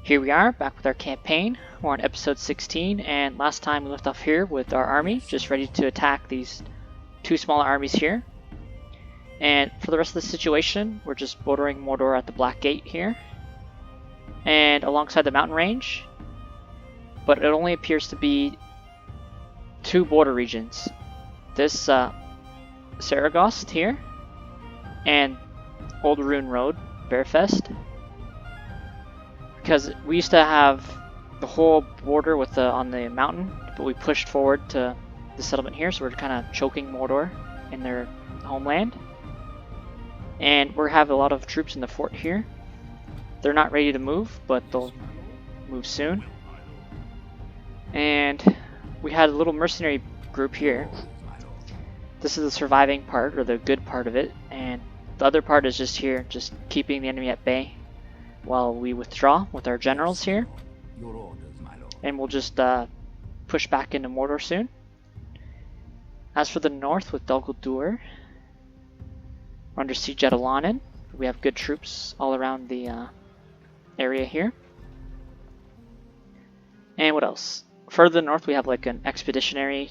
Here we are, back with our campaign. We're on episode 16, and last time we left off here with our army, just ready to attack these two smaller armies here. And for the rest of the situation, we're just bordering Mordor at the Black Gate here, and alongside the mountain range. But it only appears to be two border regions. This Saragost here, and Old Rhûn Road, Bearfest. Because we used to have the whole border with on the mountain, but we pushed forward to the settlement here, so we're kind of choking Mordor in their homeland. And we have a lot of troops in the fort here. They're not ready to move, but they'll move soon. And we had a little mercenary group here. This is the surviving part, or the good part of it, and the other part is just here, just keeping the enemy at bay while we withdraw with our generals here. And we'll just push back into Mordor soon. As for the north with Dol Guldur, we're under siege at Ilanin. We have good troops all around the area here. And what else? Further north we have like an expeditionary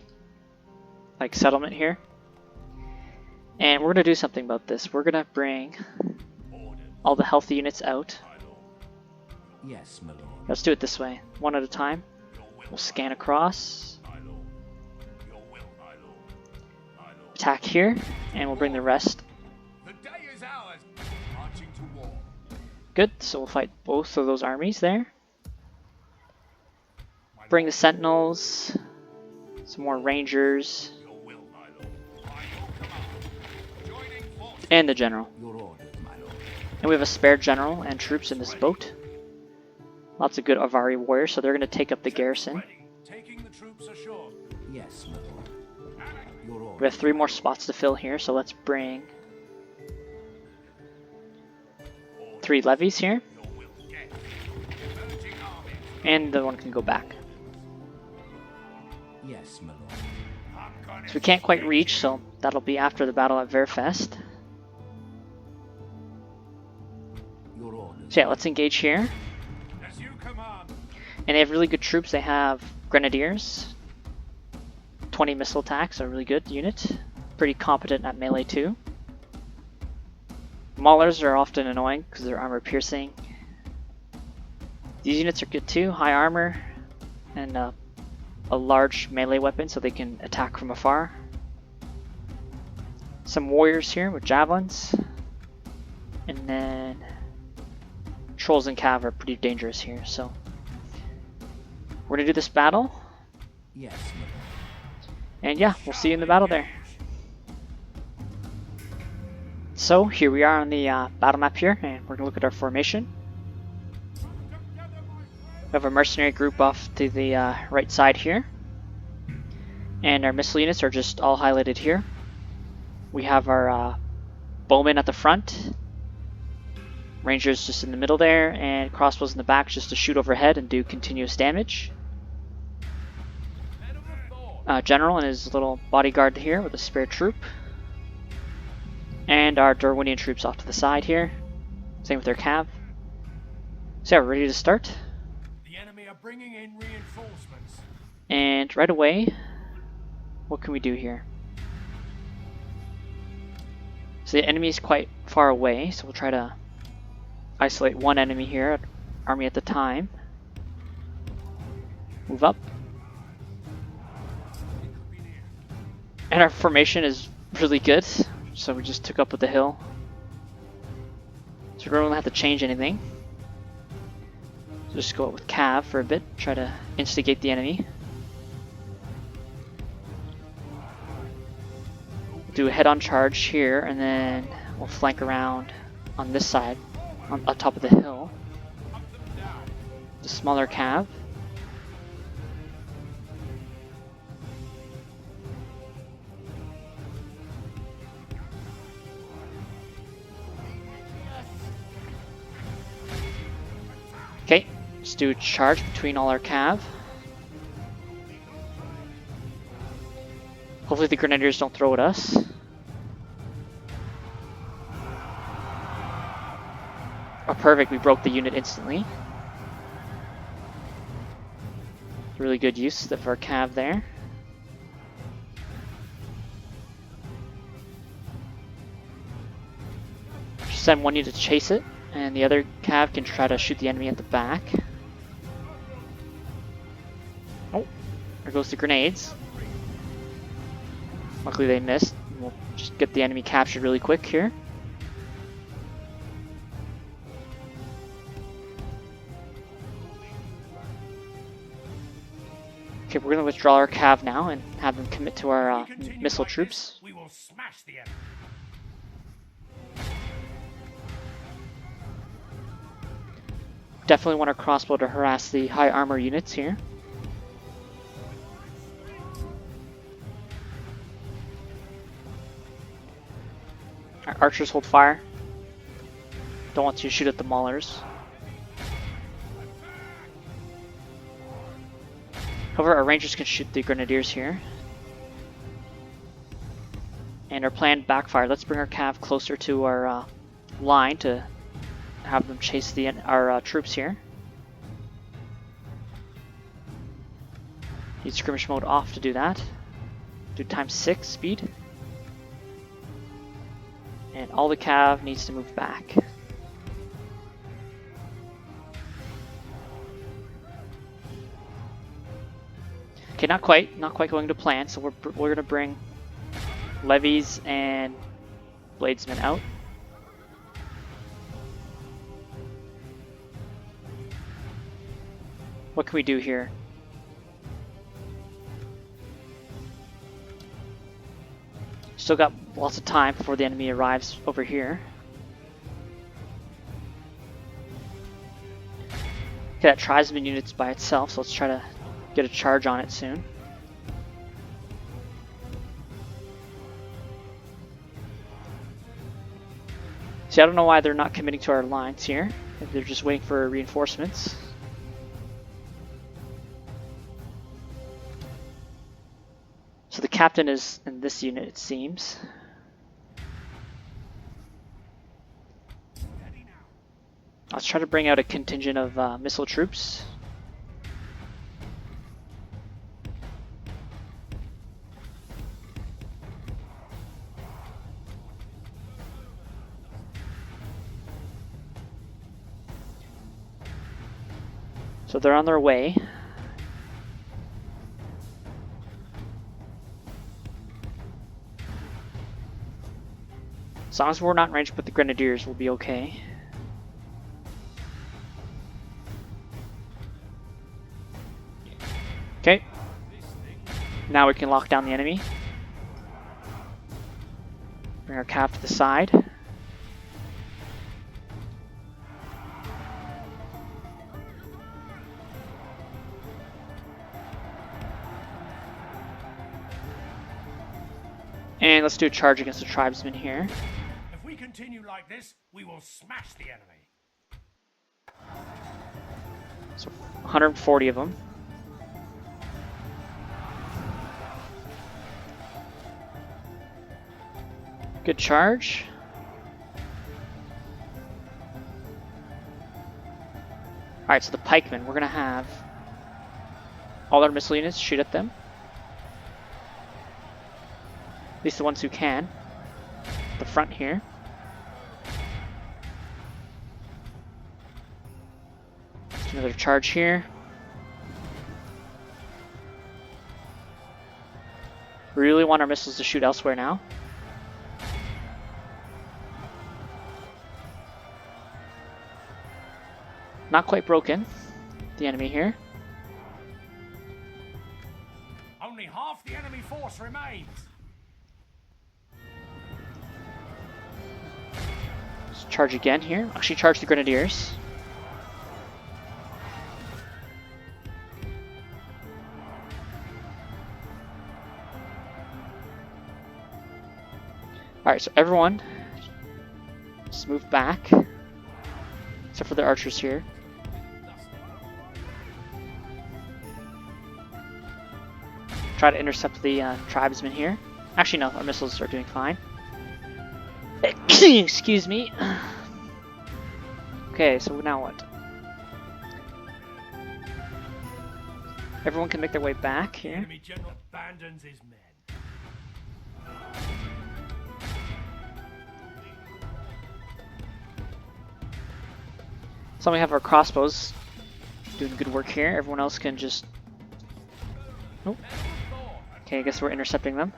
settlement here. And we're going to do something about this. We're going to bring all the healthy units out. Yes, my lord. Let's do it this way, one at a time. We'll scan across. Attack here, and we'll bring the rest. The day is ours. Marching to war. Good, so we'll fight both of those armies there. Bring the sentinels, some more rangers, and the general. Your orders, my lord. And we have a spare general and troops in this boat. Lots of good Avari warriors, so they're going to take up the garrison. Taking the troops ashore. Yes, my lord. Your orders. We have 3 more spots to fill here, so let's bring 3 levies here. And the one can go back. Yes, my lord. So we can't quite reach, so that'll be after the battle at Bearfest. Your orders. So yeah, let's engage here. As you command. And they have really good troops. They have grenadiers. 20 missile attacks, a really good unit. Pretty competent at melee too. Maulers are often annoying because they're armor piercing. These units are good too. High armor and a large melee weapon so they can attack from afar. Some warriors here with javelins. And then trolls and cav are pretty dangerous here, so we're gonna do this battle. Yes, my lord. And yeah, we'll see you in the battle there. So here we are on the battle map here, and we're gonna look at our formation. We have a mercenary group off to the right side here, and our missile units are just all highlighted here. We have our bowmen at the front, rangers just in the middle there, and crossbows in the back just to shoot overhead and do continuous damage. General and his little bodyguard here with a spare troop. And our Dorwinion troops off to the side here. Same with their cav. So yeah, we're ready to start. The enemy are bringing in reinforcements. And right away, what can we do here? So the enemy is quite far away, so we'll try to isolate one enemy here, army at the time. Move up. And our formation is really good, so we just took up with the hill. So we don't really have to change anything. So just go out with cav for a bit, try to instigate the enemy. Do a head-on charge here, and then we'll flank around on this side, on top of the hill. The smaller cav. Okay, let's do a charge between all our cav. Hopefully the grenadiers don't throw at us. Oh, perfect, we broke the unit instantly. Really good use of our cav there. Send one unit to chase it, and the other cav can try to shoot the enemy at the back. Oh, there goes the grenades. Luckily they missed. We'll just get the enemy captured really quick here. Okay, we're going to withdraw our cav now and have them commit to our missile troops. We will smash the enemy. Definitely want our crossbow to harass the high armor units here. Our archers hold fire. Don't want you to shoot at the maulers. However, our rangers can shoot the grenadiers here. And our plan backfired. Let's bring our cav closer to our line to have them chase our troops here. Need skirmish mode off to do that. Do ×6 speed. And all the cav needs to move back. Okay, not quite going to plan. So we're gonna bring levies and bladesmen out. What can we do here? Still got lots of time before the enemy arrives over here. Okay, that tribesman unit's by itself, so let's try to get a charge on it soon. See, I don't know why they're not committing to our lines here. If they're just waiting for reinforcements. So the captain is in this unit, it seems. Let's try to bring out a contingent of missile troops. So they're on their way. As long as we're not in range with the grenadiers, we'll be okay. Okay. Now we can lock down the enemy. Bring our cav to the side. And let's do a charge against the tribesmen here. If we continue like this, we will smash the enemy. So 140 of them. Good charge. Alright, so the pikemen, we're gonna have all our missile units shoot at them. At least the ones who can. The front here. Just another charge here. We really want our missiles to shoot elsewhere now. Not quite broken, the enemy here. Only half the enemy force remains. Let's charge again here. Actually, charge the grenadiers. Alright, so everyone just move back. Except for the archers here. Try to intercept the tribesmen here. Actually, no, our missiles are doing fine. Excuse me. Okay, so now what? Everyone can make their way back here. Enemy general abandons his men. So we have our crossbows doing good work here. Everyone else can just... Oh. Okay, I guess we're intercepting them.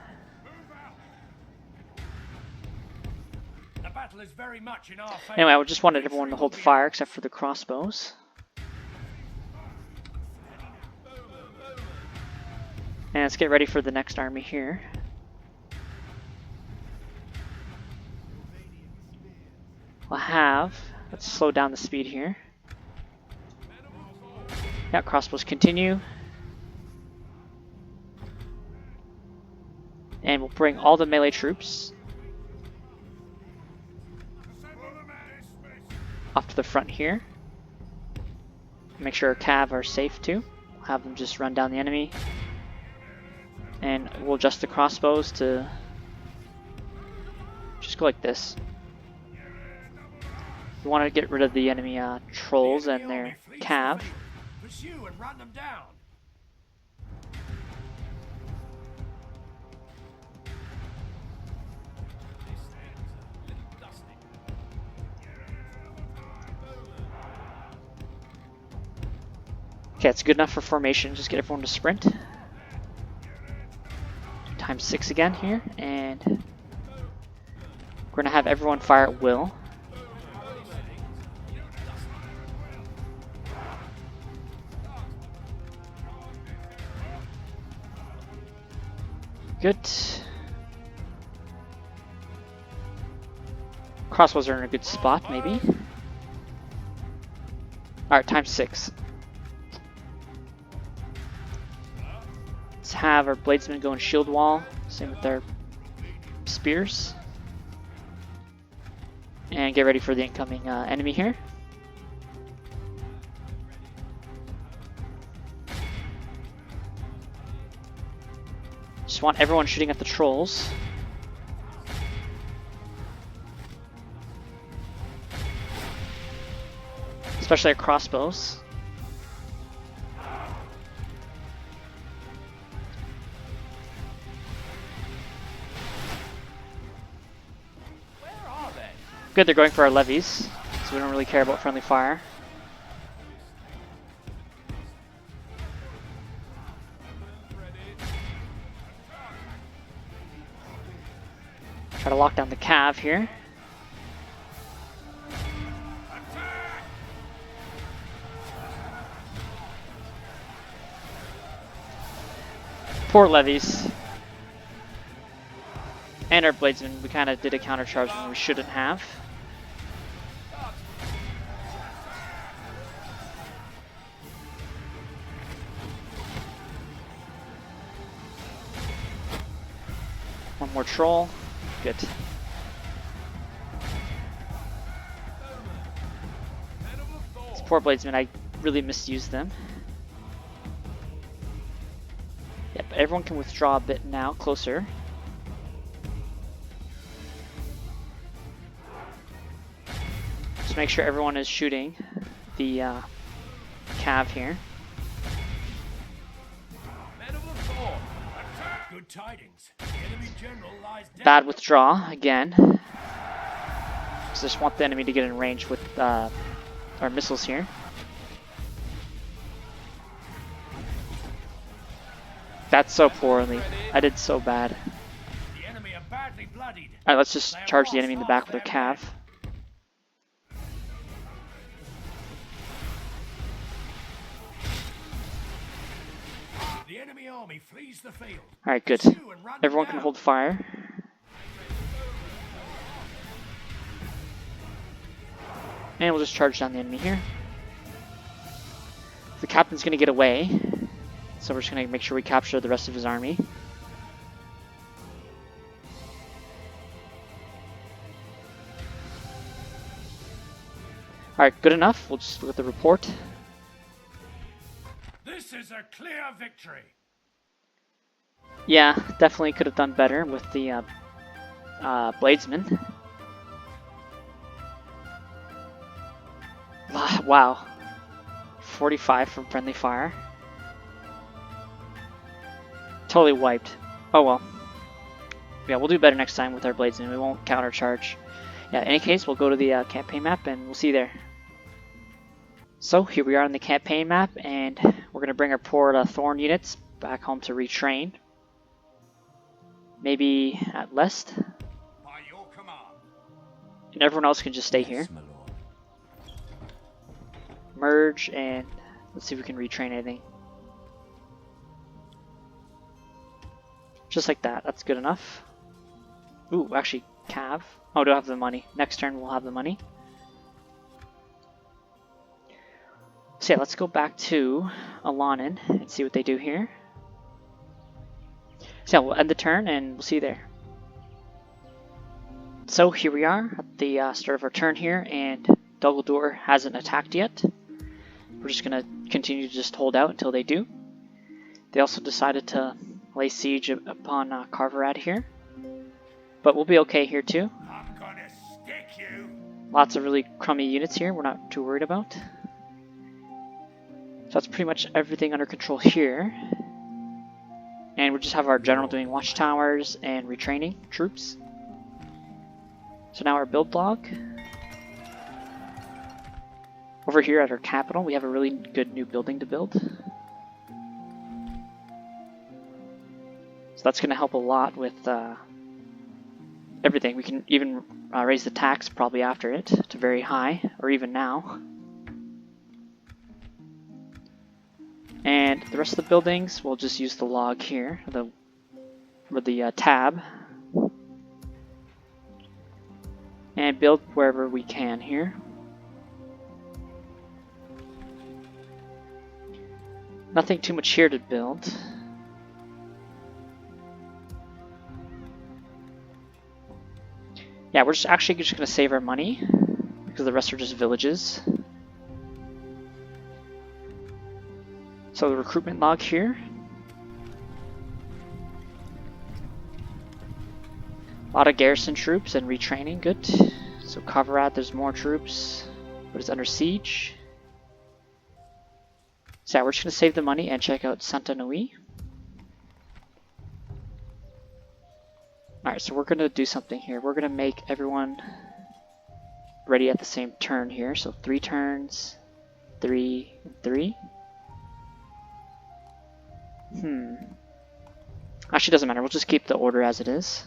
The battle is very much in our favor. Anyway, I just wanted everyone to hold fire except for the crossbows. And let's get ready for the next army here. We'll have... Let's slow down the speed here. Yeah, crossbows continue. And we'll bring all the melee troops off to the front here. Make sure our cav are safe too. We'll have them just run down the enemy. And we'll adjust the crossbows to just go like this. We want to get rid of the enemy trolls and their cav. Pursue and run them down. Okay, it's good enough for formation. Just get everyone to sprint. Times 6 again here, and we're gonna have everyone fire at will. Good. Crossbows are in a good spot, maybe. Alright, times 6. Let's have our bladesmen go in shield wall. Same with their spears. And get ready for the incoming enemy here. Just want everyone shooting at the trolls. Especially our crossbows. Where are they? Good, they're going for our levies, so we don't really care about friendly fire. Try to lock down the cav here. Poor levies. And our bladesmen, we kind of did a countercharge when we shouldn't have. One more troll. Good. These poor bladesmen, I really misused them. Yep, everyone can withdraw a bit now, closer. Just make sure everyone is shooting the cav here. Good tidings. The enemy general lies dead. Bad withdraw again. Just want the enemy to get in range with our missiles here. That's so poorly. I did so bad. The enemy are badly bloodied. Alright, let's just charge the enemy in the back with our cav. The enemy army flees the field. Alright, good. Pursue and run them Everyone can down. hold fire. And we'll just charge down the enemy here. The captain's going to get away, so we're just going to make sure we capture the rest of his army. Alright, good enough. We'll just look at the report. This is a clear victory. Yeah, definitely could have done better with the bladesmen. Wow. 45 from friendly fire. Totally wiped. Oh well. Yeah, we'll do better next time with our blades and we won't countercharge. Yeah, in any case, we'll go to the campaign map and we'll see you there. So here we are on the campaign map, and we're going to bring our poor Thorn units back home to retrain. Maybe at Lest. By your command. And everyone else can just stay here. My lord. Merge, and let's see if we can retrain anything. Just like that, that's good enough. Ooh, actually, Cav. Oh, do I have the money? Next turn we'll have the money. So yeah, let's go back to Ilanin and see what they do here. So yeah, we'll end the turn and we'll see you there. So here we are at the start of our turn here, and Dol Guldur hasn't attacked yet. We're just going to continue to just hold out until they do. They also decided to lay siege upon Carverad here. But we'll be okay here too. I'm gonna stick you. Lots of really crummy units here we're not too worried about. So that's pretty much everything under control here. And we'll just have our general doing watchtowers and retraining troops. So now our build log. Over here at our capital, we have a really good new building to build. So that's going to help a lot with everything. We can even raise the tax probably after it to very high, or even now. And the rest of the buildings, we'll just use the log here, or the tab, and build wherever we can here. Nothing too much here to build. Yeah, we're just actually just going to save our money because the rest are just villages. So the recruitment log here. A lot of garrison troops and retraining, good. So Carverad, there's more troops, but it's under siege. So yeah, we're just going to save the money and check out Sant Annui. Alright, so we're going to do something here. We're going to make everyone ready at the same turn here. So 3 turns, 3, 3. Actually, doesn't matter. We'll just keep the order as it is.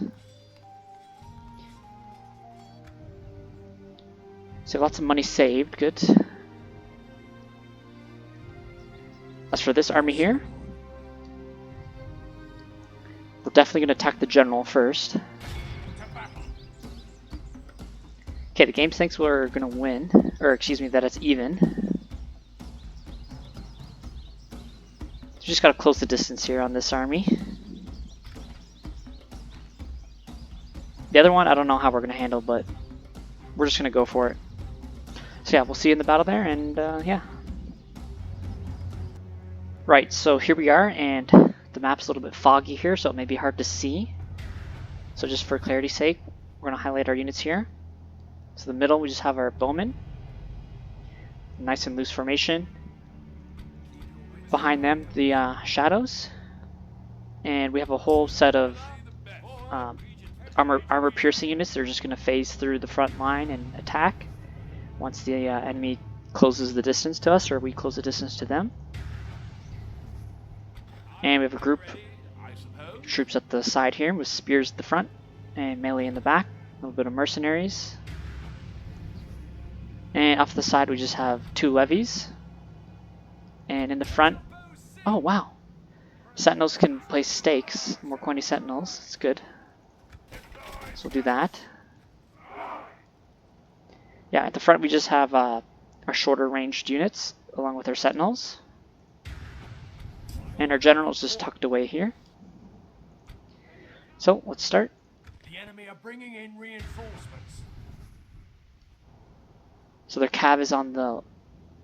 So lots of money saved. Good. As for this army here, we're definitely going to attack the general first. Okay, the game thinks we're going to win. Or, excuse me, that it's even. Just gotta close the distance here on this army. The other one, I don't know how we're gonna handle, but we're just gonna go for it. So yeah, we'll see you in the battle there, and yeah. Right, so here we are, and the map's a little bit foggy here, so it may be hard to see. So just for clarity's sake, we're gonna highlight our units here. So the middle, we just have our bowmen. Nice and loose formation. Behind them, the shadows, and we have a whole set of armor piercing units. They're just going to phase through the front line and attack once the enemy closes the distance to us, or we close the distance to them. And we have a group of troops at the side here with spears at the front and melee in the back. A little bit of mercenaries. And off the side, we just have 2 levies. And in the front, oh wow, sentinels can place stakes, more coiny sentinels, it's good. So we'll do that. Yeah, at the front we just have our shorter ranged units along with our sentinels. And our general's just tucked away here. So let's start. The enemy are bringing in reinforcements. So their cav is on the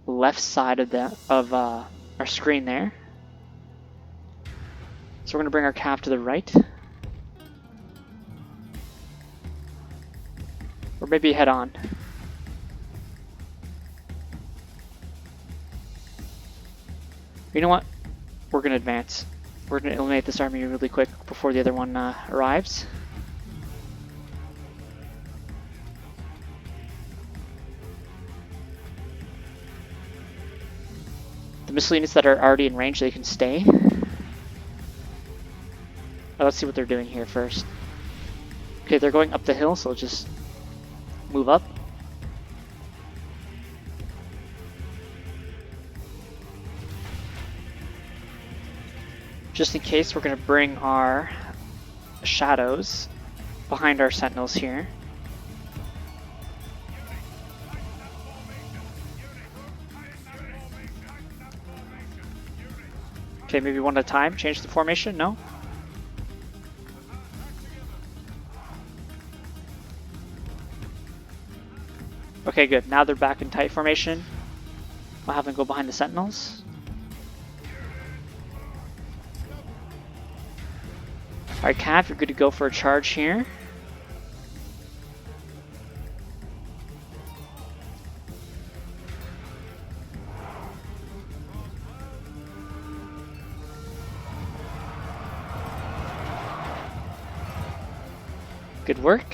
left side of our screen there. So we're going to bring our cav to the right. Or maybe head on. You know what? We're going to advance. We're going to eliminate this army really quick before the other one arrives. The missile units that are already in range, they can stay. Let's see what they're doing here first. Okay, they're going up the hill, so just move up. Just in case, we're going to bring our shadows behind our sentinels here. Okay, maybe one at a time. Change the formation? No? Okay, good. Now they're back in tight formation. We'll have them go behind the sentinels. Alright, Cav, you're good to go for a charge here. Good work.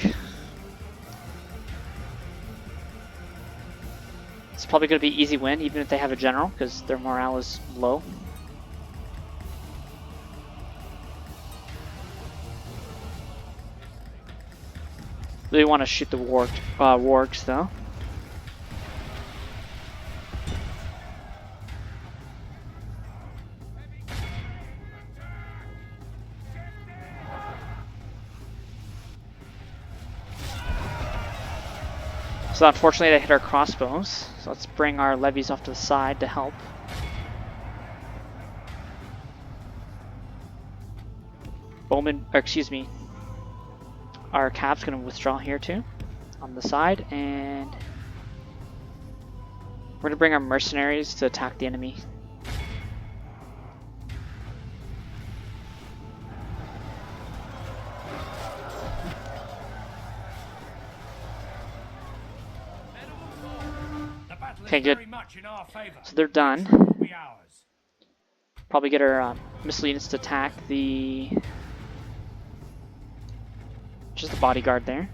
It's probably going to be easy win, even if they have a general, because their morale is low. Really want to shoot the wargs though. So unfortunately they hit our crossbows, so let's bring our levies off to the side to help. Bowman, or excuse me, our cap's going to withdraw here too, on the side, and we're going to bring our mercenaries to attack the enemy. Okay, good. So they're done. Probably get our missile units to attack just the bodyguard there.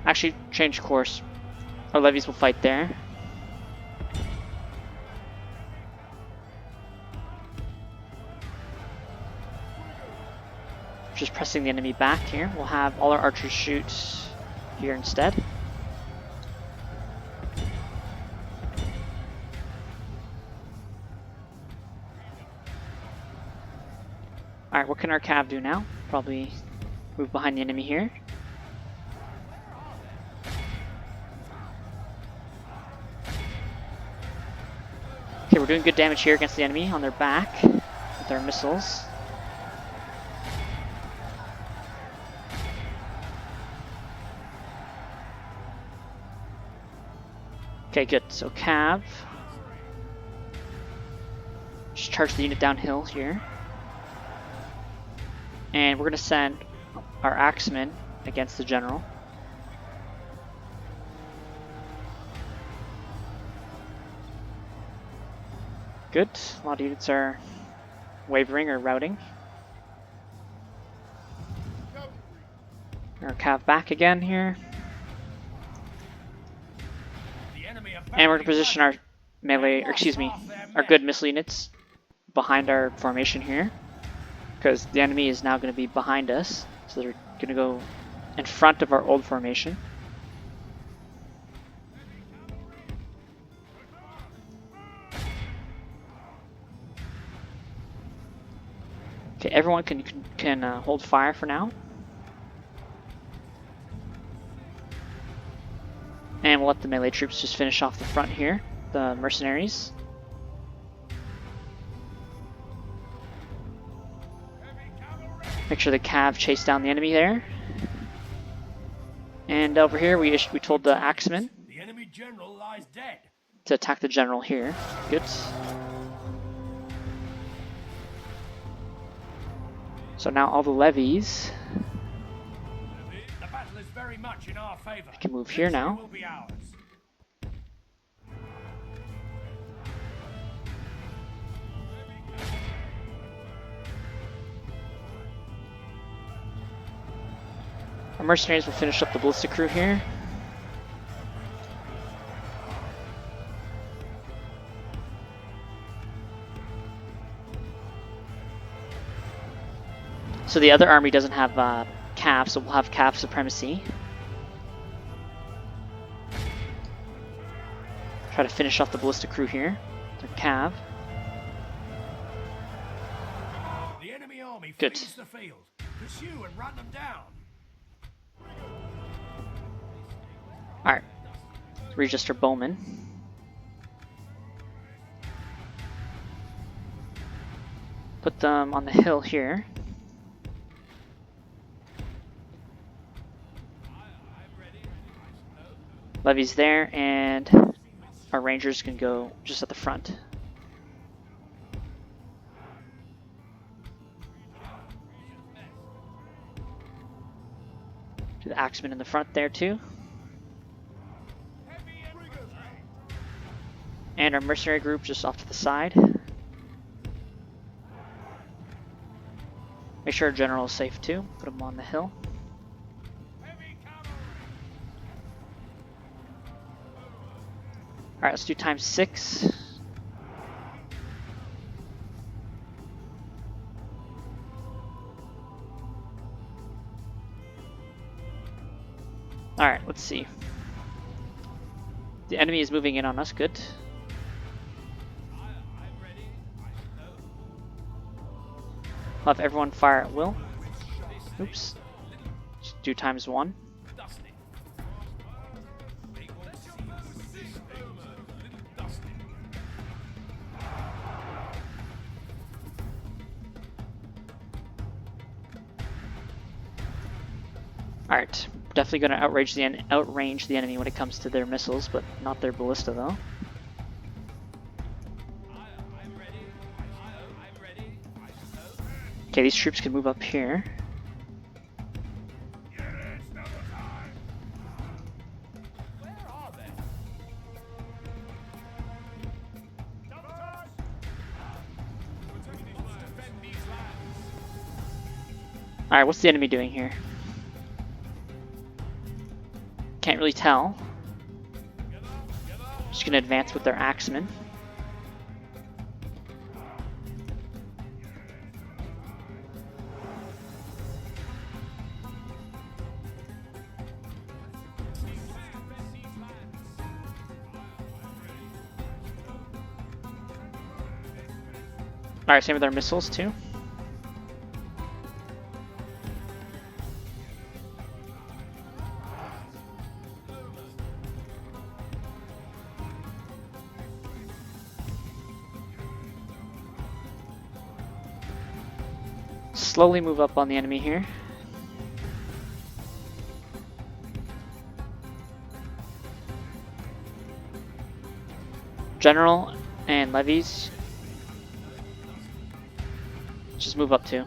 Actually, change course. Our levies will fight there. Just pressing the enemy back here. We'll have all our archers shoot here instead. Alright, what can our cav do now? Probably move behind the enemy here. Okay, we're doing good damage here against the enemy on their back with our missiles. Okay, good. So cav. Just charge the unit downhill here. And we're going to send our axemen against the general. Good. A lot of units are wavering or routing. Our cav back again here. And we're going to position our melee, or excuse me, our good missile units behind our formation here. Because the enemy is now going to be behind us, so they're going to go in front of our old formation. Okay, everyone can hold fire for now. And we'll let the melee troops just finish off the front here, the mercenaries. Make sure the cav chase down the enemy there. And over here, we told the axemen The enemy general lies dead. to attack the general here. Good. So now all the levies The battle is very much in our favor. can move here now. Will be ours. Our mercenaries will finish up the ballistic crew here. So the other army doesn't have cav, so we'll have cav supremacy. Try to finish off the ballistic crew here. They're cav. The enemy army Good. flees the field. Pursue and run them down. Alright. Register bowmen. Put them on the hill here. Levy's there, and our rangers can go just at the front. Do the axemen in the front there too. And our mercenary group just off to the side. Make sure our general is safe too. Put him on the hill. Alright, let's do times 6. Alright, let's see. The enemy is moving in on us, good. I'll have everyone fire at will. Oops. Just do times 1. Alright, definitely going to outrange the enemy when it comes to their missiles, but not their ballista though. Okay, these troops can move up here. Alright, what's the enemy doing here? Can't really tell. Just gonna advance with their axemen. Alright, same with our missiles too. Slowly move up on the enemy here. General and levies. Just move up too.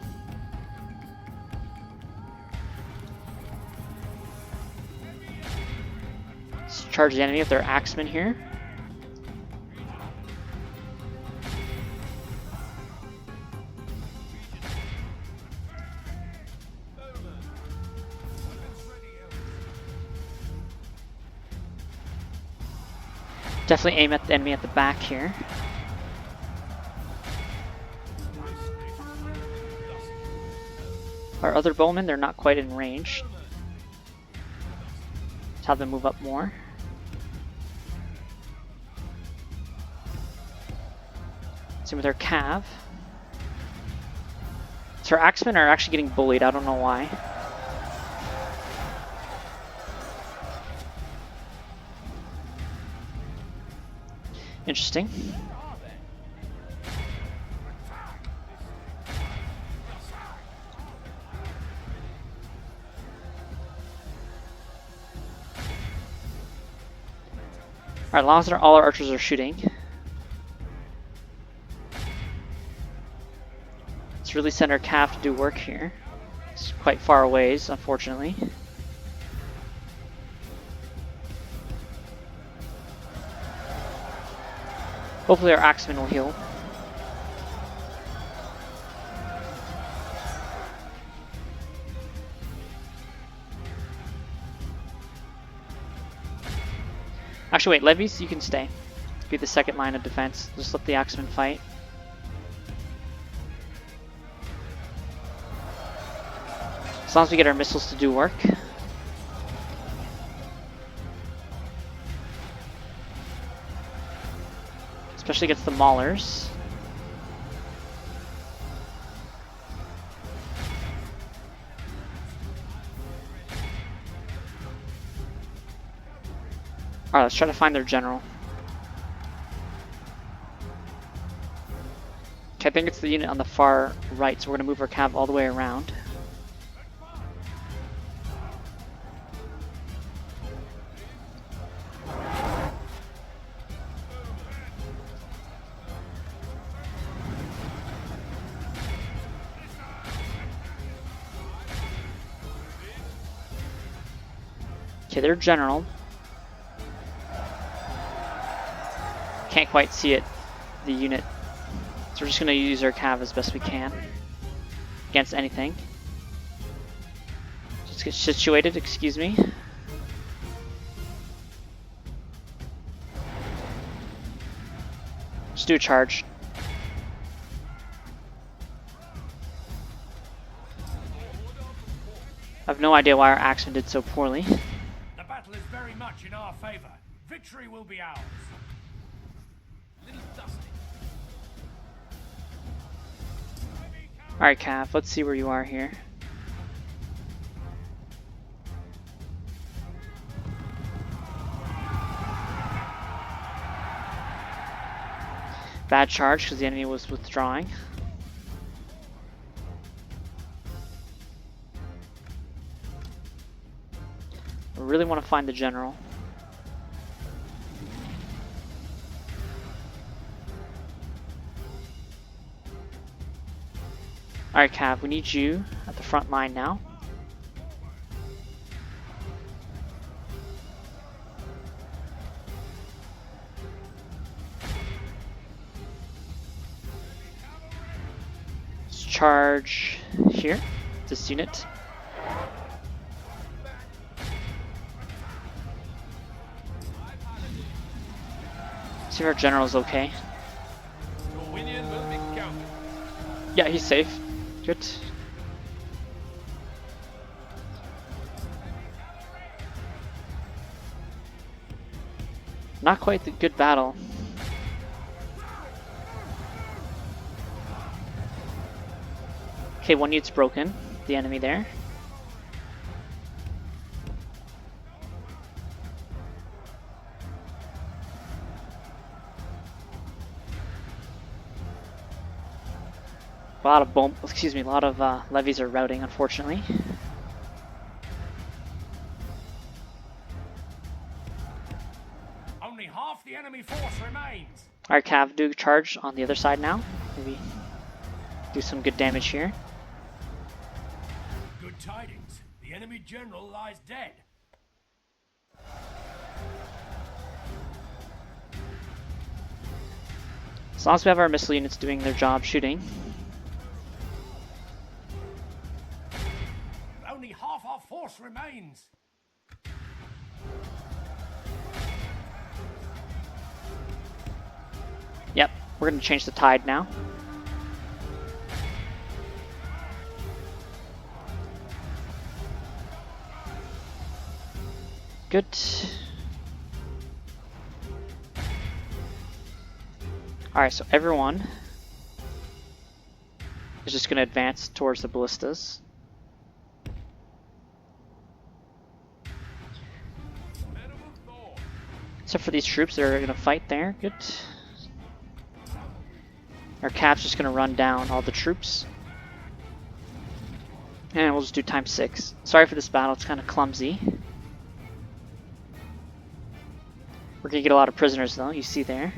Let's charge the enemy with their axemen here. Definitely aim at the enemy at the back here. Our other bowmen, they're not quite in range. Let's have them move up more. Same with our cav. So our axemen are actually getting bullied, I don't know why. Interesting. Alright, as long as all our archers are shooting. Let's really send our cav to do work here. It's quite far away, unfortunately. Hopefully our axemen will heal. Actually, wait, levies, you can stay. Be the second line of defense. Just let the axemen fight. As long as we get our missiles to do work. Especially against the maulers. Alright, let's try to find their general. Okay, I think it's the unit on the far right, so we're going to move our cav all the way around. Okay, their general. Can't quite see it, the unit. So we're just going to use our cav as best we can against anything. Just get situated, excuse me. Just do a charge. I have no idea why our axemen did so poorly. The battle is very much in our favor. Victory will be ours. Alright, Cav, let's see where you are here. Bad charge because the enemy was withdrawing. I really want to find the general. Alright, Cav, we need you at the front line now. Let's charge here, this unit. See if our general's okay. Dorwinion will be counted. Yeah, he's safe. Good. Not quite the good battle. Okay, one unit's broken. The enemy there. A lot of a lot of levies are routing, unfortunately. Only half the enemy force remains. Alright, Cav, do a charge on the other side now. Maybe do some good damage here. Good tidings. The enemy general lies dead. As long as we have our missile units doing their job shooting. Only half our force remains. Yep, we're going to change the tide now. Good. Alright, so everyone is just going to advance towards the ballistas. Except for these troops that are going to fight there. Good. Our cap's just going to run down all the troops. And we'll just do ×6. Sorry for this battle, it's kind of clumsy. We're going to get a lot of prisoners though, you see there.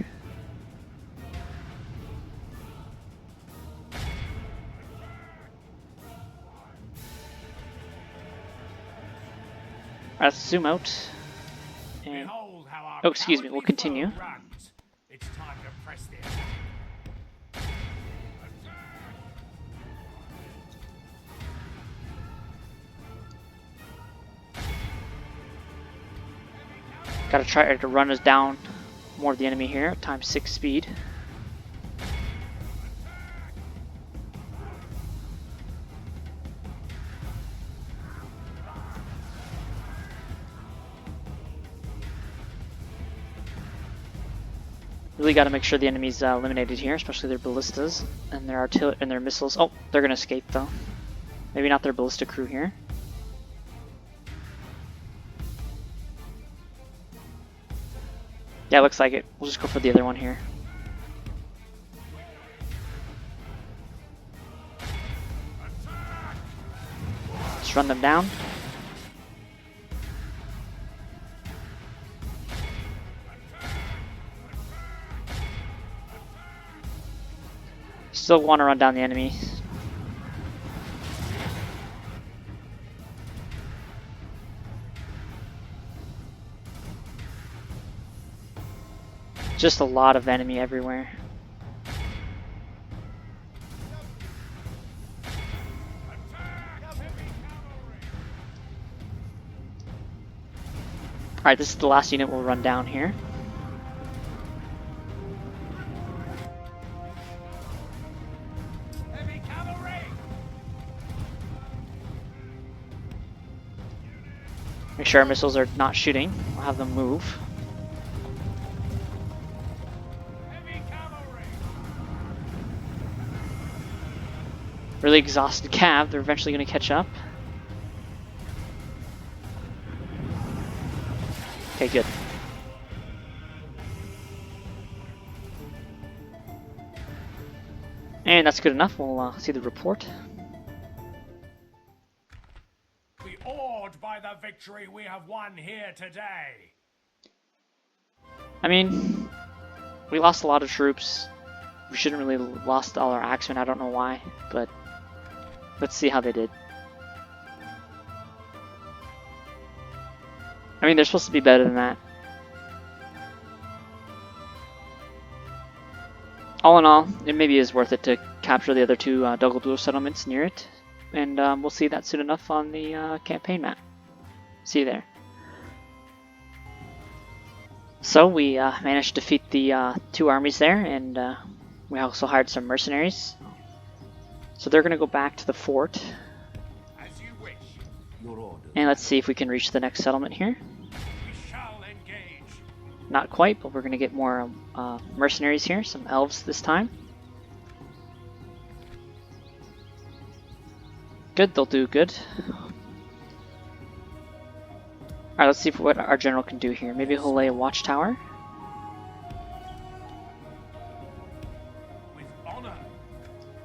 Alright, let's zoom out. And oh, excuse me, we'll continue. It's time to press the Gotta try to run us down more of the enemy here, times 6 speed. Really got to make sure the enemy's eliminated here, especially their ballistas and their artillery and their missiles. Oh, they're gonna escape though. Maybe not their ballista crew here. Yeah, looks like it. We'll just go for the other one here. Let's run them down. Still want to run down the enemy. Just a lot of enemy everywhere. Alright, this is the last unit we'll run down here. Make sure our missiles are not shooting. We'll have them move. Really exhausted cav. They're eventually going to catch up. Okay, good. And that's good enough. We'll see the report. Awed by the victory we have won here today. I mean, we lost a lot of troops. We shouldn't really lost all our axemen. I don't know why, but let's see how they did. I mean, they're supposed to be better than that. All in all, it maybe is worth it to capture the other two Dol Guldur settlements near it. And we'll see that soon enough on the campaign map. See you there. So we managed to defeat the two armies there, and we also hired some mercenaries. So they're going to go back to the fort. As you wish. And let's see if we can reach the next settlement here. We shall engage. Not quite, but we're going to get more mercenaries here, some elves this time. Good, they'll do good. Alright, let's see what our general can do here. Maybe he'll lay a watchtower. With honor.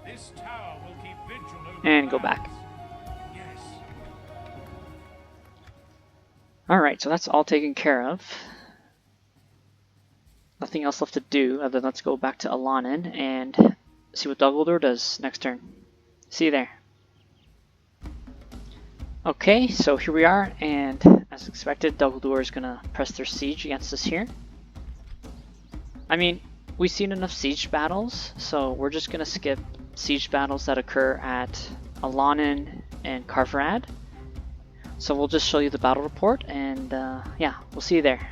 This tower will keep vigil over And go back. Yes. Alright, so that's all taken care of. Nothing else left to do other than let's go back to Ilanin and see what Dol Guldur does next turn. See you there. Okay, so here we are, and as expected, Dol Guldur is going to press their siege against us here. I mean, we've seen enough siege battles, so we're just going to skip siege battles that occur at Ilanin and Carfarad. So we'll just show you the battle report, and yeah, we'll see you there.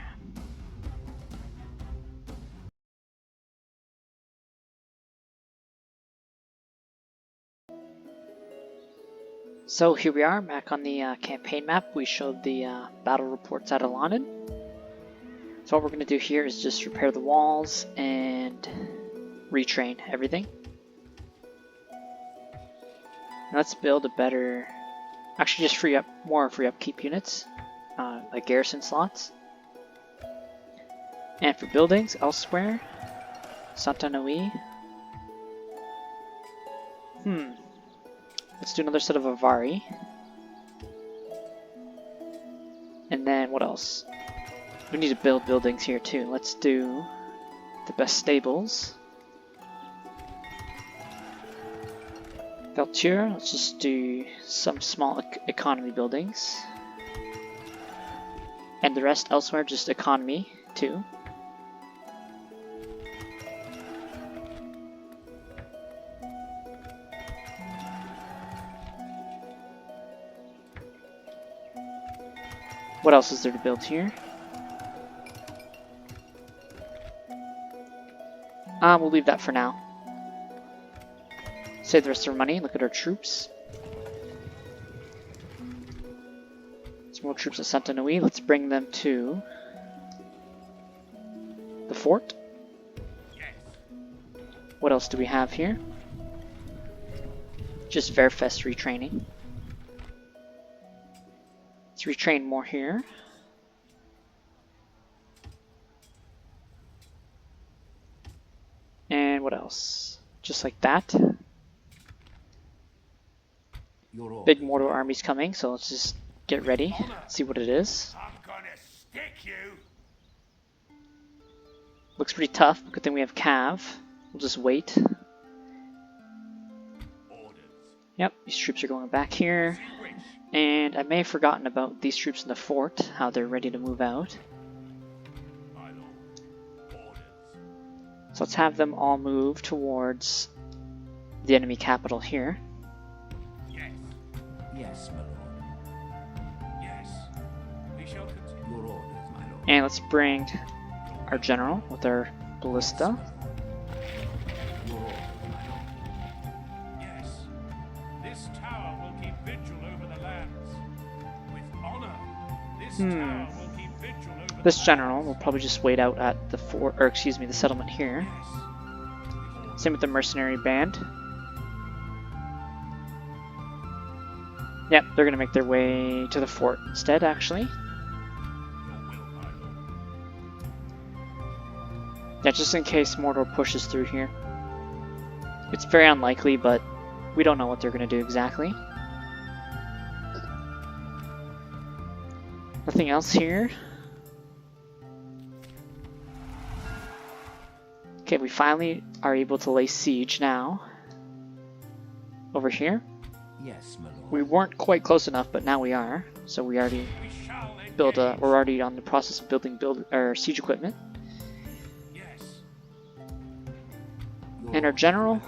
So here we are, back on the campaign map. We showed the battle reports at Ilanin. So what we're going to do here is just repair the walls and retrain everything. Now let's build a better, actually just free up more free upkeep units, like garrison slots. And for buildings elsewhere, Sant Annui. Let's do another set of Avari. And then what else? We need to build buildings here too. Let's do the best stables. Valture, let's just do some small economy buildings. And the rest elsewhere, just economy too. What else is there to build here? We'll leave that for now. Save the rest of our money. Look at our troops. Some more troops at Sant Annui. Let's bring them to the fort. What else do we have here? Just Verfest retraining. Let's retrain more here. And what else? Just like that. Big Mordor army's coming, so let's just get ready. See what it is. I'm gonna stick you. Looks pretty tough. Good thing we have Cav. We'll just wait. Yep, these troops are going back here. And I may have forgotten about these troops in the fort, how they're ready to move out. So let's have them all move towards the enemy capital here. Yes. Yes, my lord. Yes. We shall continue. Your orders, my lord. And let's bring our general with our ballista. Your orders, my lord. Yes. This tower will keep vigil over the lands. With honor, this tower will keep vigil over This the general lands. will probably just wait out at the fort, or excuse me, the settlement here. Yes. Same with the mercenary band. Yep, they're gonna make their way to the fort instead, actually. Your will, my lord. Yeah, just in case Mordor pushes through here. It's very unlikely, but we don't know what they're gonna do exactly. Nothing else here. Okay, we finally are able to lay siege now. Over here. Yes, my lord. We weren't quite close enough, but now we are. So we already We shall build a. engage. We're already on the process of building our siege equipment. Yes. And our general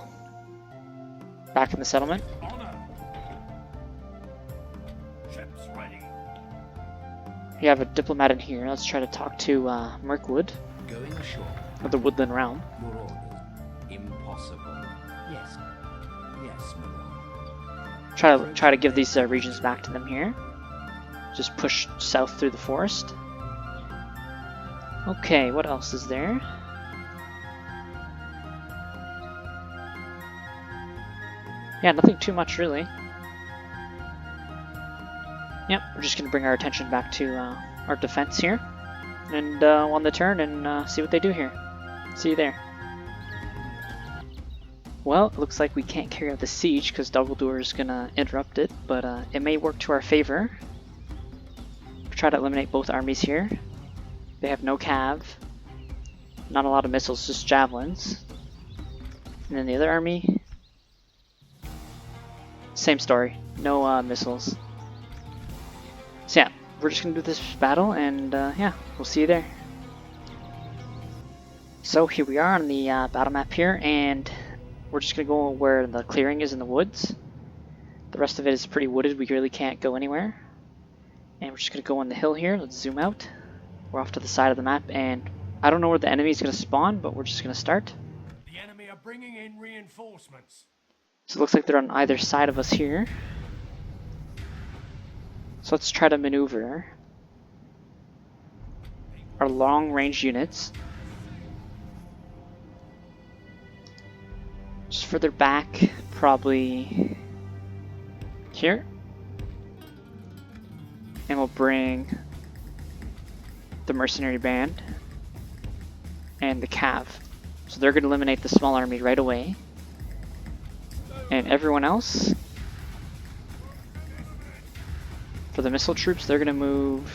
back in the settlement. Honor. Ships ready. We have a diplomat in here. Let's try to talk to Mirkwood Going ashore. of the Woodland Realm. Your orders. Impossible. Yes. Yes, my lord. Try to give these regions back to them here. Just push south through the forest. Okay, what else is there? Yeah, nothing too much really. Yep, we're just gonna bring our attention back to our defense here, and on the turn and see what they do here. See you there. Well, it looks like we can't carry out the siege because Dol Guldur is gonna interrupt it, but it may work to our favor. Try to eliminate both armies here. They have no cav, not a lot of missiles, just javelins. And then the other army, same story, no missiles. So yeah, we're just gonna do this battle, and yeah, we'll see you there. So here we are on the battle map here, and we're just gonna go where the clearing is in the woods. The rest of it is pretty wooded, we really can't go anywhere. And we're just gonna go on the hill here, let's zoom out. We're off to the side of the map, and I don't know where the enemy is gonna spawn, but we're just gonna start. The enemy are bringing in reinforcements. So it looks like they're on either side of us here. So let's try to maneuver our long-range units just further back, probably here. And we'll bring the mercenary band and the cav. So they're going to eliminate the small army right away. And everyone else, for the missile troops, they're going to move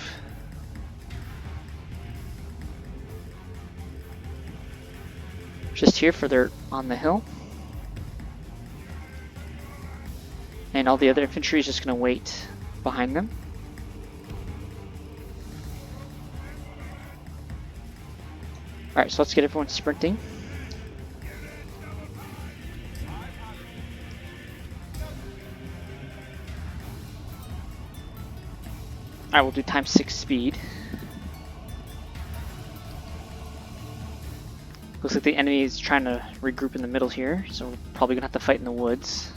just here further on the hill. And all the other infantry is just going to wait behind them. Alright, so let's get everyone sprinting. Alright, we'll do ×6 speed. Looks like the enemy is trying to regroup in the middle here, so we're probably gonna have to fight in the woods.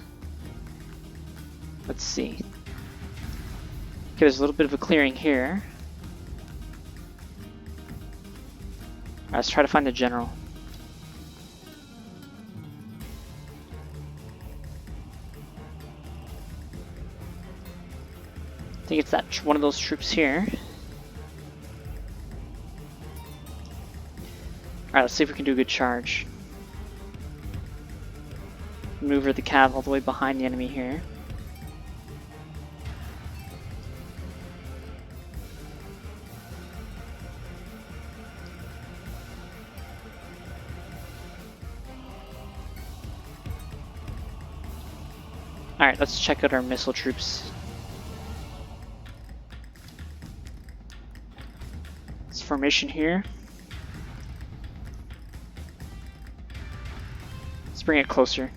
Let's see. Okay, there's a little bit of a clearing here. Alright, let's try to find the general. I think it's that one of those troops here. Alright, let's see if we can do a good charge. Maneuver the cav all the way behind the enemy here. Alright, let's check out our missile troops. This formation here. Let's bring it closer.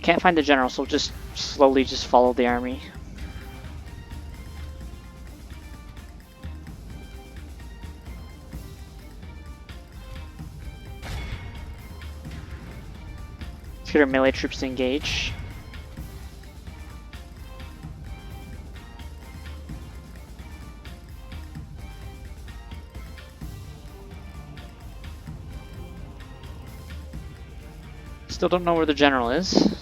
Can't find the general, so we'll just slowly just follow the army. Let's get our melee troops to engage. Still don't know where the general is.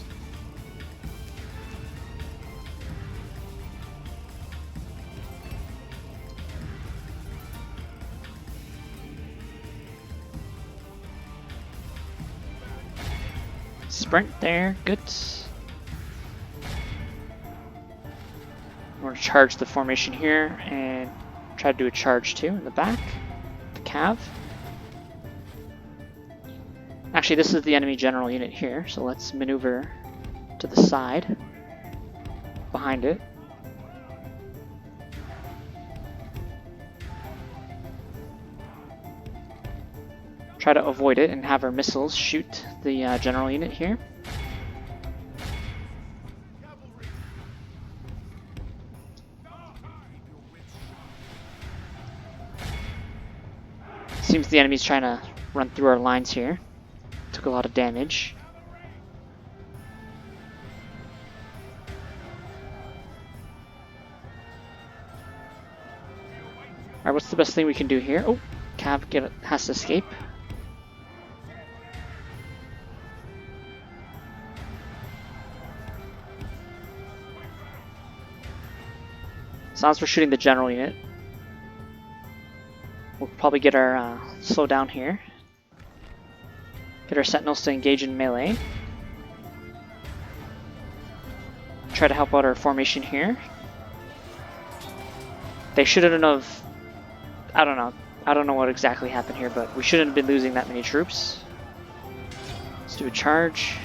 Sprint there, good. We're going to charge the formation here and try to do a charge too in the back. The cav. Actually, this is the enemy general unit here, so let's maneuver to the side behind it. Try to avoid it and have our missiles shoot the general unit here. Seems the enemy's trying to run through our lines here. Took a lot of damage. Alright, what's the best thing we can do here? Oh, Cav has to escape. Sounds we're shooting the general unit. We'll probably get our slow down here. Get our sentinels to engage in melee. Try to help out our formation here. They shouldn't have... I don't know. I don't know what exactly happened here, but we shouldn't have been losing that many troops. Let's do a charge.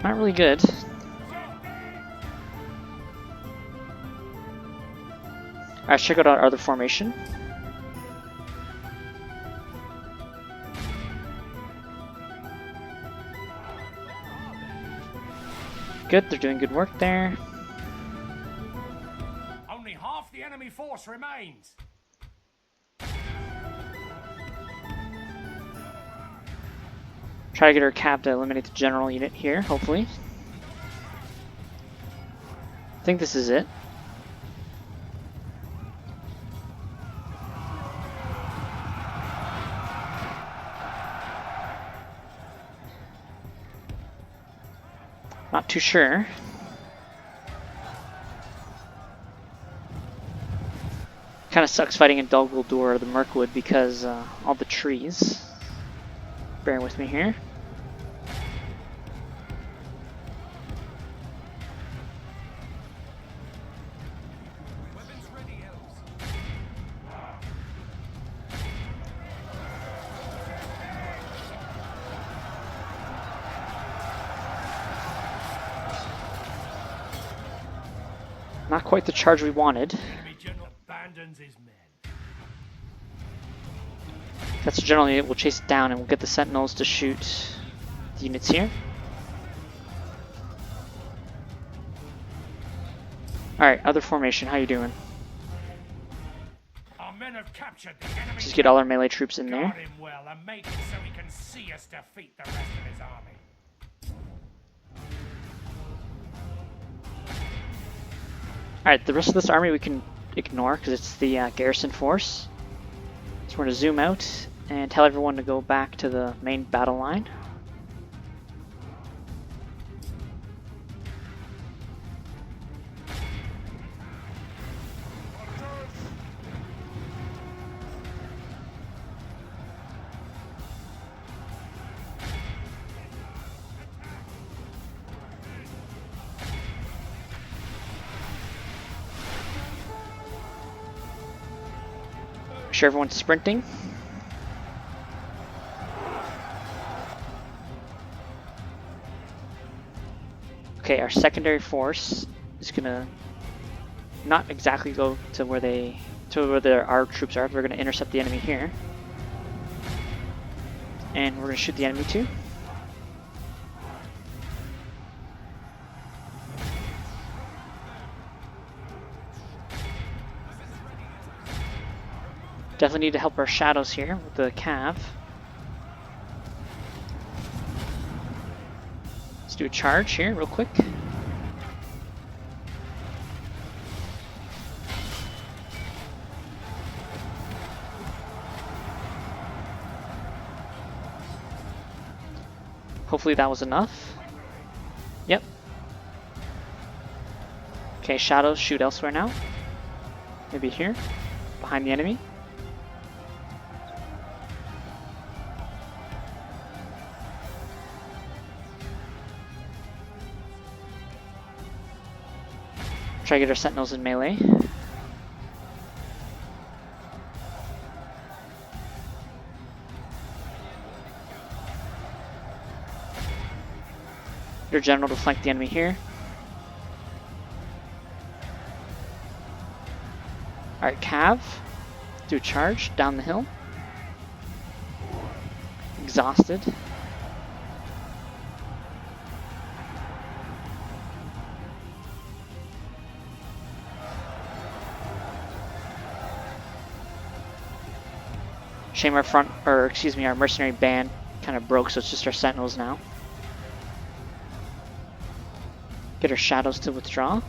Not really good. Alright, let's check out our other formation. Good, they're doing good work there. Only half the enemy force remains. Try to get our cav to eliminate the general unit here, hopefully. I think this is it. Not too sure. Kind of sucks fighting in Dol Guldur or the Mirkwood because all the trees. Bear with me here. Not quite the charge we wanted. Abandons his men. That's generally it. We'll chase it down and we'll get the sentinels to shoot the units here. Alright, other formation, how you doing? Our men have captured the enemy. Just get all our melee troops in there. Guard him well and make it so he can see us defeat the rest of his army. Alright, the rest of this army we can ignore because it's the garrison force. So we're going to zoom out and tell everyone to go back to the main battle line. Sure everyone's sprinting. Okay, our secondary force is gonna not exactly go to where our troops are. We're gonna intercept the enemy here, and we're gonna shoot the enemy too. Definitely need to help our shadows here with the cav. Let's do a charge here real quick. Hopefully that was enough. Yep. Okay, shadows shoot elsewhere now. Maybe here, behind the enemy. Try to get our sentinels in melee. Your general to flank the enemy here. Alright, cav. Do a charge down the hill. Exhausted. Shame our mercenary band kind of broke, so it's just our sentinels now. Get our shadows to withdraw.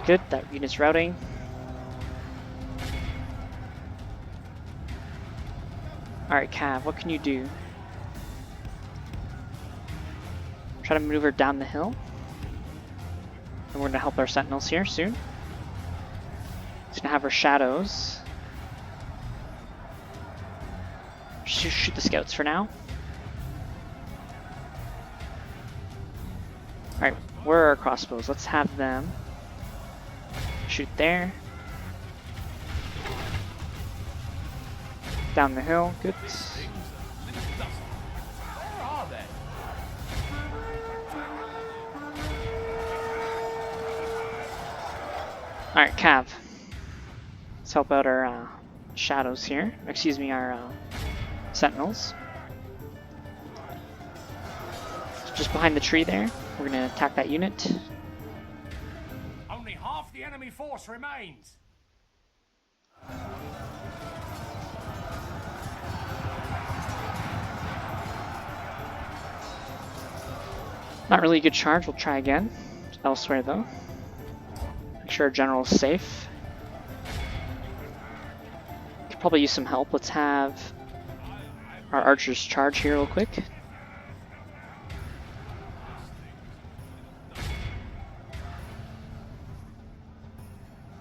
Good, that unit's routing. Alright, Cav, what can you do? Try to maneuver down the hill. And we're going to help our sentinels here soon. Just going to have our shadows. Shoot the scouts for now. Alright, where are our crossbows? Let's have them shoot there. Down the hill, good. Alright, Cav. Let's help out our shadows here. Excuse me, our sentinels. Just behind the tree there. We're going to attack that unit. Only half the enemy force remains. Not really a good charge, we'll try again. Elsewhere though. Make sure our general is safe. Could probably use some help. Let's have our archers charge here real quick.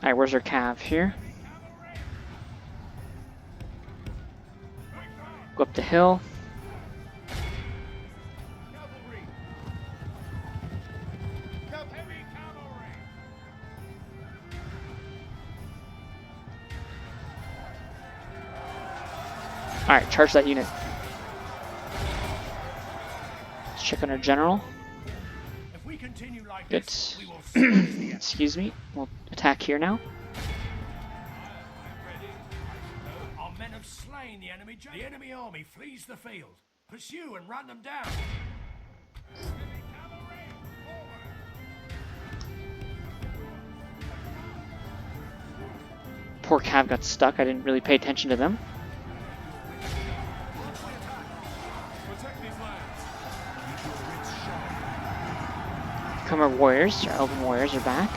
Alright, where's our cav? Here. Go up the hill. Alright, charge that unit. check on our general. If we continue like Good. this, we will smash the enemy. Excuse me. We'll attack here now. Our men have slain the enemy. The enemy army flees the field. Pursue and run them down. Poor Cav got stuck. I didn't really pay attention to them. Come our warriors, our elven warriors are back.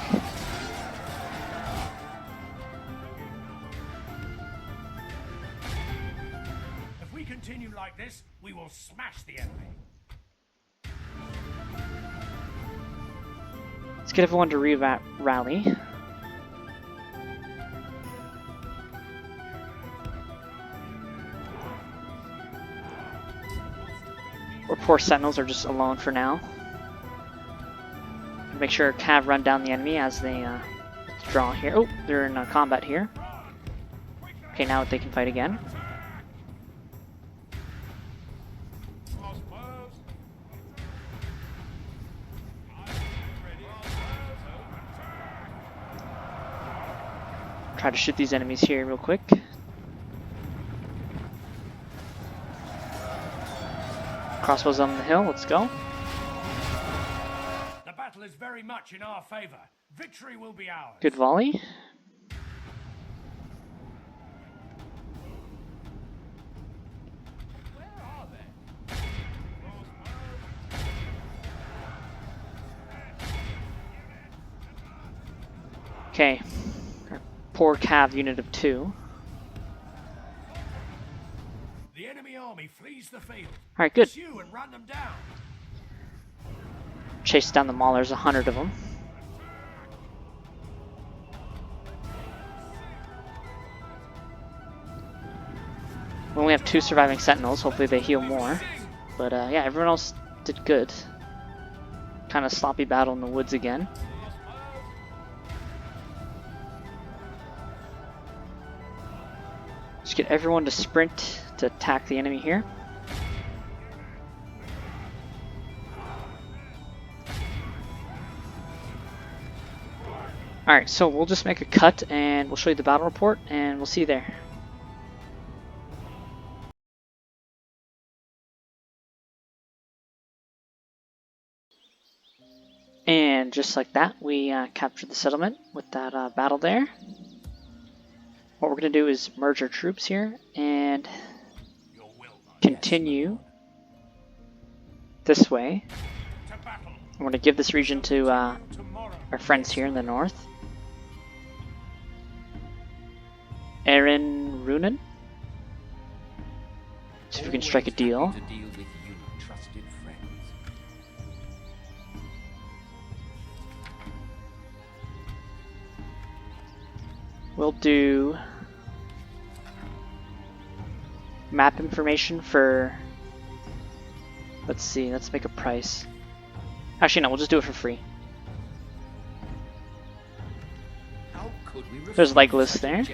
If we continue like this, we will smash the enemy. Let's get everyone to rally. Our poor sentinels are just alone for now. Make sure Cav run down the enemy as they withdraw here. Oh, they're in combat here. Okay, now they can fight again. Try to shoot these enemies here real quick. Crossbows on the hill, let's go. The battle is very much in our favor. Victory will be ours. Good volley. Where are they? Okay. Our poor Cav unit of 2. The enemy army flees the field. Alright, good. Pursue and run them down. Chase down the maulers, 100 of them. We only have 2 surviving sentinels. Hopefully they heal more. But yeah, everyone else did good. Kind of sloppy battle in the woods again. Just get everyone to sprint to attack the enemy here. Alright, so we'll just make a cut and we'll show you the battle report and we'll see you there. And just like that, we captured the settlement with that battle there. What we're going to do is merge our troops here and continue this way. I'm going to give this region to our friends here in the north. Rhûn. See if we can strike a deal. We'll do map information for, let's see, let's make a price. Actually no, we'll just do it for free. There's Legolas there.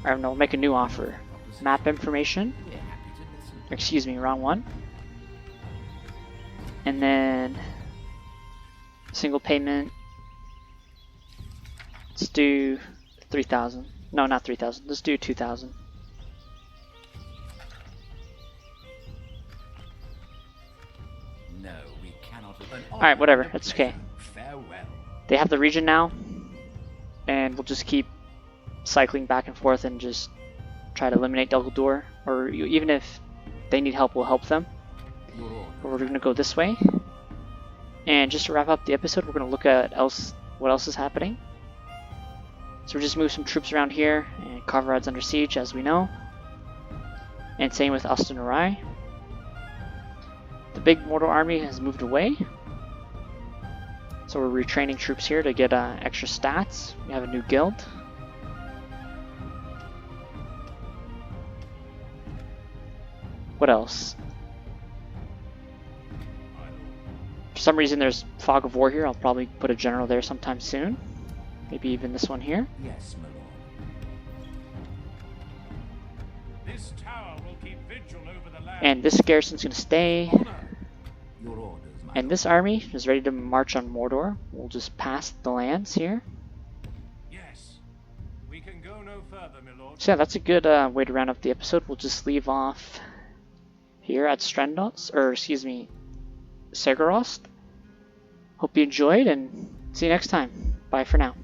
Alright, no, we'll make a new offer. Map information. Excuse me, wrong one. And then single payment. Let's do 3,000. No, not 3,000. Let's do 2,000. No, we cannot. Alright, whatever. It's okay. Farewell. They have the region now, and we'll just keep cycling back and forth and just try to eliminate Dol Guldur, or even if they need help, we'll help them. But we're going to go this way. And just to wrap up the episode, we're going to look at what else is happening. So we just move some troops around here, and Carverad's under siege, as we know. And same with Sant Annui. The big Mordor army has moved away. So we're retraining troops here to get extra stats. We have a new guild. What else? For some reason there's Fog of War here. I'll probably put a general there sometime soon. Maybe even this one here. Yes, my lord. This tower will keep vigil over the lands. And this garrison's going to stay. Honor. Your orders, my And this army is ready to march on Mordor. We'll just pass the lands here. Yes. We can go no further, my lord. So yeah, that's a good way to round up the episode. We'll just leave off here at Strendos, or excuse me, Segarost. Hope you enjoyed, and see you next time. Bye for now.